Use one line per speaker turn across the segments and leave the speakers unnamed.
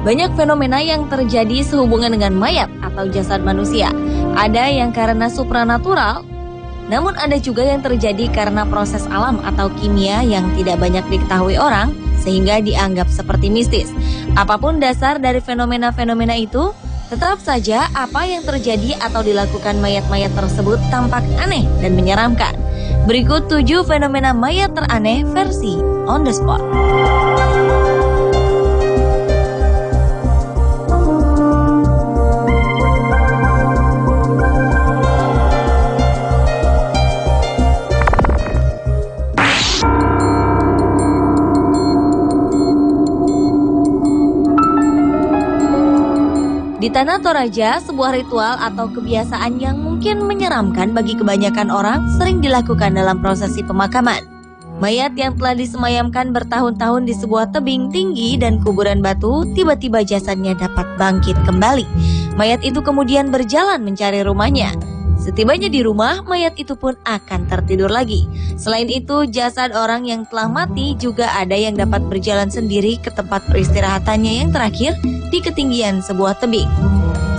Banyak fenomena yang terjadi sehubungan dengan mayat atau jasad manusia. Ada yang karena supranatural, namun ada juga yang terjadi karena proses alam atau kimia yang tidak banyak diketahui orang, sehingga dianggap seperti mistis. Apapun dasar dari fenomena-fenomena itu, tetap saja apa yang terjadi atau dilakukan mayat-mayat tersebut tampak aneh dan menyeramkan. Berikut 7 fenomena mayat teraneh versi On The Spot. Di Tanah Toraja, sebuah ritual atau kebiasaan yang mungkin menyeramkan bagi kebanyakan orang sering dilakukan dalam prosesi pemakaman. Mayat yang telah disemayamkan bertahun-tahun di sebuah tebing tinggi dan kuburan batu, tiba-tiba jasadnya dapat bangkit kembali. Mayat itu kemudian berjalan mencari rumahnya. Setibanya di rumah, mayat itu pun akan tertidur lagi. Selain itu, jasad orang yang telah mati juga ada yang dapat berjalan sendiri ke tempat peristirahatannya yang terakhir di ketinggian sebuah tebing.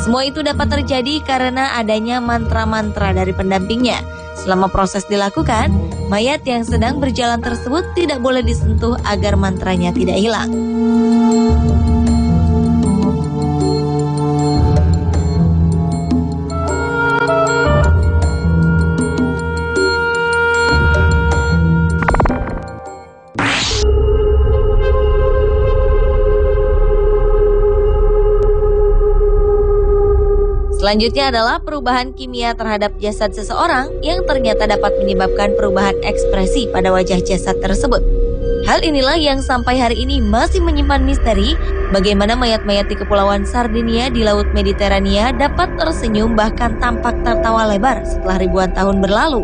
Semua itu dapat terjadi karena adanya mantra-mantra dari pendampingnya. Selama proses dilakukan, mayat yang sedang berjalan tersebut tidak boleh disentuh agar mantranya tidak hilang. Selanjutnya adalah perubahan kimia terhadap jasad seseorang yang ternyata dapat menyebabkan perubahan ekspresi pada wajah jasad tersebut. Hal inilah yang sampai hari ini masih menyimpan misteri bagaimana mayat-mayat di Kepulauan Sardinia di Laut Mediterania dapat tersenyum bahkan tampak tertawa lebar setelah ribuan tahun berlalu.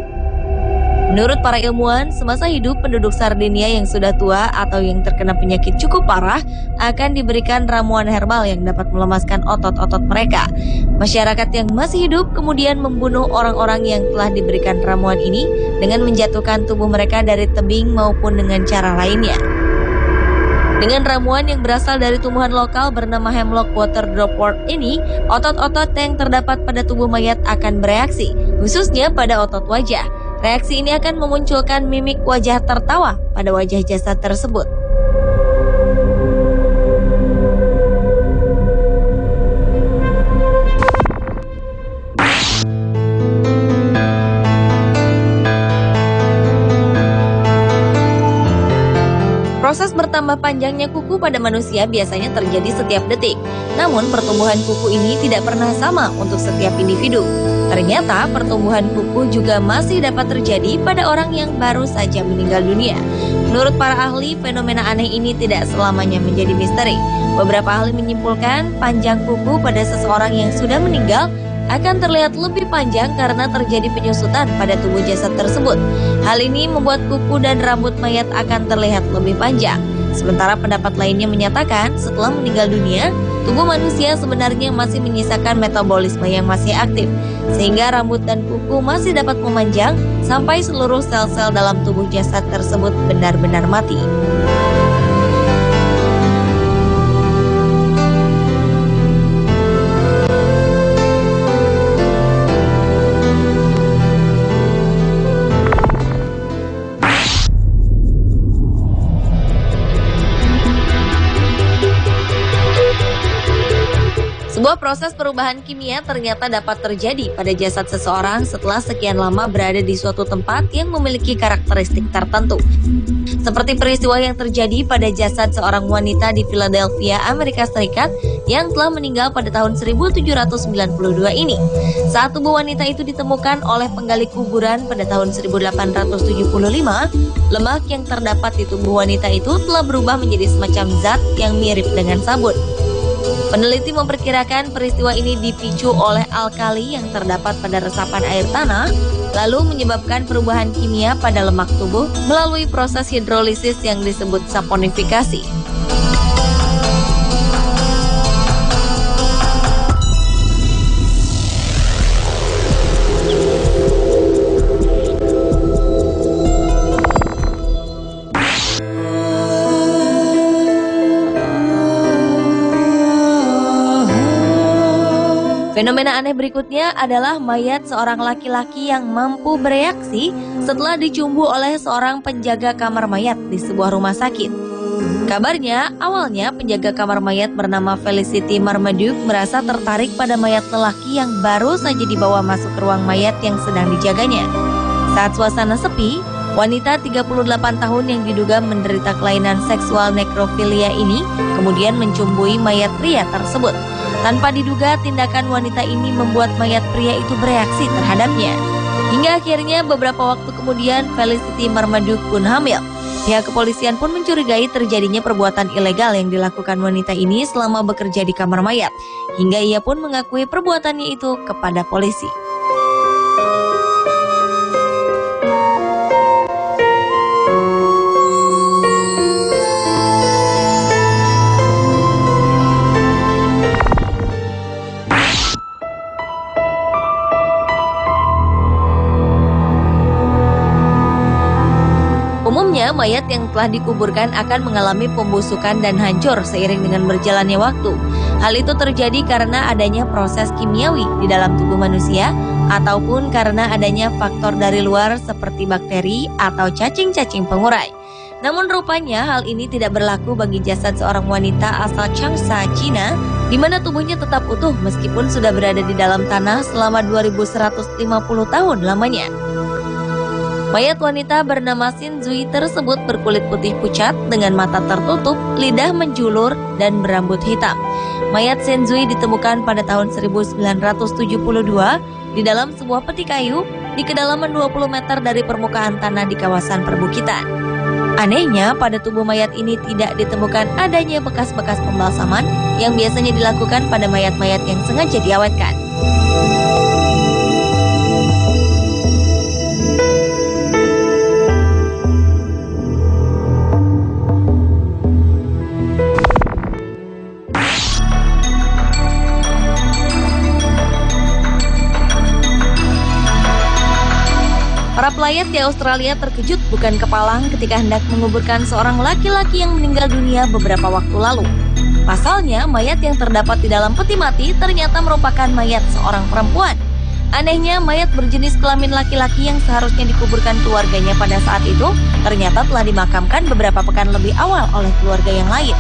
Menurut para ilmuwan, semasa hidup penduduk Sardinia yang sudah tua atau yang terkena penyakit cukup parah akan diberikan ramuan herbal yang dapat melemaskan otot-otot mereka. Masyarakat yang masih hidup kemudian membunuh orang-orang yang telah diberikan ramuan ini dengan menjatuhkan tubuh mereka dari tebing maupun dengan cara lainnya. Dengan ramuan yang berasal dari tumbuhan lokal bernama hemlock water dropwort ini, otot-otot yang terdapat pada tubuh mayat akan bereaksi, khususnya pada otot wajah. Reaksi ini akan memunculkan mimik wajah tertawa pada wajah jasad tersebut. Proses bertambah panjangnya kuku pada manusia biasanya terjadi setiap detik. Namun pertumbuhan kuku ini tidak pernah sama untuk setiap individu. Ternyata pertumbuhan kuku juga masih dapat terjadi pada orang yang baru saja meninggal dunia. Menurut para ahli, fenomena aneh ini tidak selamanya menjadi misteri. Beberapa ahli menyimpulkan panjang kuku pada seseorang yang sudah meninggal akan terlihat lebih panjang karena terjadi penyusutan pada tubuh jasad tersebut. Hal ini membuat kuku dan rambut mayat akan terlihat lebih panjang. Sementara pendapat lainnya menyatakan setelah meninggal dunia, tubuh manusia sebenarnya masih menyisakan metabolisme yang masih aktif, sehingga rambut dan kuku masih dapat memanjang sampai seluruh sel-sel dalam tubuh jasad tersebut benar-benar mati. Sebuah proses perubahan kimia ternyata dapat terjadi pada jasad seseorang setelah sekian lama berada di suatu tempat yang memiliki karakteristik tertentu. Seperti peristiwa yang terjadi pada jasad seorang wanita di Philadelphia, Amerika Serikat yang telah meninggal pada tahun 1792 ini. Saat tubuh wanita itu ditemukan oleh penggali kuburan pada tahun 1875, lemak yang terdapat di tubuh wanita itu telah berubah menjadi semacam zat yang mirip dengan sabun. Peneliti memperkirakan peristiwa ini dipicu oleh alkali yang terdapat pada resapan air tanah, lalu menyebabkan perubahan kimia pada lemak tubuh melalui proses hidrolisis yang disebut saponifikasi. Fenomena aneh berikutnya adalah mayat seorang laki-laki yang mampu bereaksi setelah dicumbu oleh seorang penjaga kamar mayat di sebuah rumah sakit. Kabarnya, awalnya penjaga kamar mayat bernama Felicity Marmaduke merasa tertarik pada mayat lelaki yang baru saja dibawa masuk ke ruang mayat yang sedang dijaganya. Saat suasana sepi, wanita 38 tahun yang diduga menderita kelainan seksual nekrofilia ini kemudian mencumbui mayat pria tersebut. Tanpa diduga, tindakan wanita ini membuat mayat pria itu bereaksi terhadapnya. Hingga akhirnya beberapa waktu kemudian Felicity Marmaduke pun hamil. Pihak kepolisian pun mencurigai terjadinya perbuatan ilegal yang dilakukan wanita ini selama bekerja di kamar mayat. Hingga ia pun mengakui perbuatannya itu kepada polisi. Umumnya, mayat yang telah dikuburkan akan mengalami pembusukan dan hancur seiring dengan berjalannya waktu. Hal itu terjadi karena adanya proses kimiawi di dalam tubuh manusia ataupun karena adanya faktor dari luar seperti bakteri atau cacing-cacing pengurai. Namun rupanya hal ini tidak berlaku bagi jasad seorang wanita asal Changsha, Cina, di mana tubuhnya tetap utuh meskipun sudah berada di dalam tanah selama 2150 tahun lamanya. Mayat wanita bernama Xin Zui tersebut berkulit putih pucat dengan mata tertutup, lidah menjulur, dan berambut hitam. Mayat Xin Zui ditemukan pada tahun 1972 di dalam sebuah peti kayu di kedalaman 20 meter dari permukaan tanah di kawasan perbukitan. Anehnya, pada tubuh mayat ini tidak ditemukan adanya bekas-bekas pembalsaman yang biasanya dilakukan pada mayat-mayat yang sengaja diawetkan. Para pelayat di Australia terkejut bukan kepalang ketika hendak menguburkan seorang laki-laki yang meninggal dunia beberapa waktu lalu. Pasalnya, mayat yang terdapat di dalam peti mati ternyata merupakan mayat seorang perempuan. Anehnya, mayat berjenis kelamin laki-laki yang seharusnya dikuburkan keluarganya pada saat itu ternyata telah dimakamkan beberapa pekan lebih awal oleh keluarga yang lain.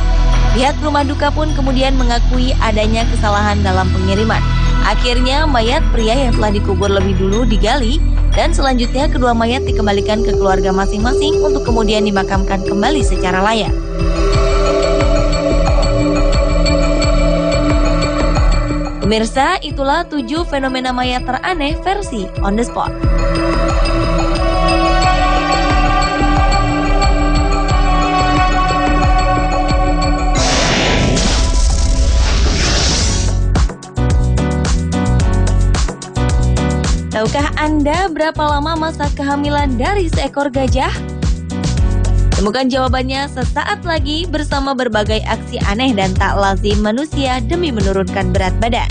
Pihak rumah duka pun kemudian mengakui adanya kesalahan dalam pengiriman. Akhirnya, mayat pria yang telah dikubur lebih dulu digali dan selanjutnya kedua mayat dikembalikan ke keluarga masing-masing untuk kemudian dimakamkan kembali secara layak. Pemirsa, itulah 7 fenomena mayat teraneh versi On The Spot. Tahukah Anda berapa lama masa kehamilan dari seekor gajah? Temukan jawabannya sesaat lagi bersama berbagai aksi aneh dan tak lazim manusia demi menurunkan berat badan.